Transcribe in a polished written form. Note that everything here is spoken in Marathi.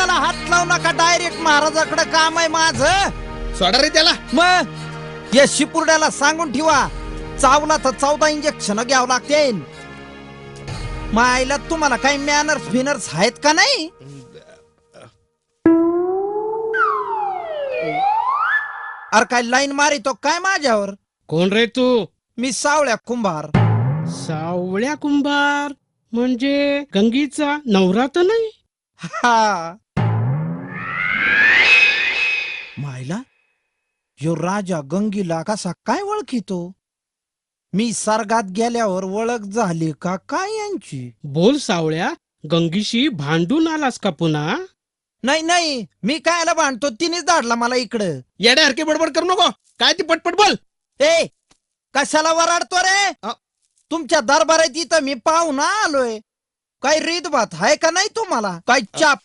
अंगाला हात लावू नका, डायरेक्ट महाराजाकडे काम आहे माझं. सोडा रे त्याला. मग या शिपुर्ड्याला सांगून ठेवा, चावला तर 14 इंजेक्शन घ्यावं लागते. मायला तुम्हाला काही मॅनर्स फिनर्स आहेत का नाही? अरे काय लाईन मारितो काय माझ्यावर? कोण रे तू? मी सावळ्या कुंभार. सावळ्या कुंभार म्हणजे गंगीचा नवरा तर नाही? हा. मायला यो राजा गंगीला कसा काय ओळखितो? मी सर्गात गेल्यावर ओळख झाली का काय यांची? बोल सावळ्या, गंगीशी भांडून आलास का पुन्हा? नाही नाही, मी कायला भांडतो, तिनेच धाडला मला इकडं. येड्यासारखी बडबड करू नको. काय ती पटपट बोल. ए कशाला वराडतो रे? तुमच्या दरबारात इथं मी पाहुणा आलोय. काही रीत भात आहे का नाही तुम्हाला? काय चाप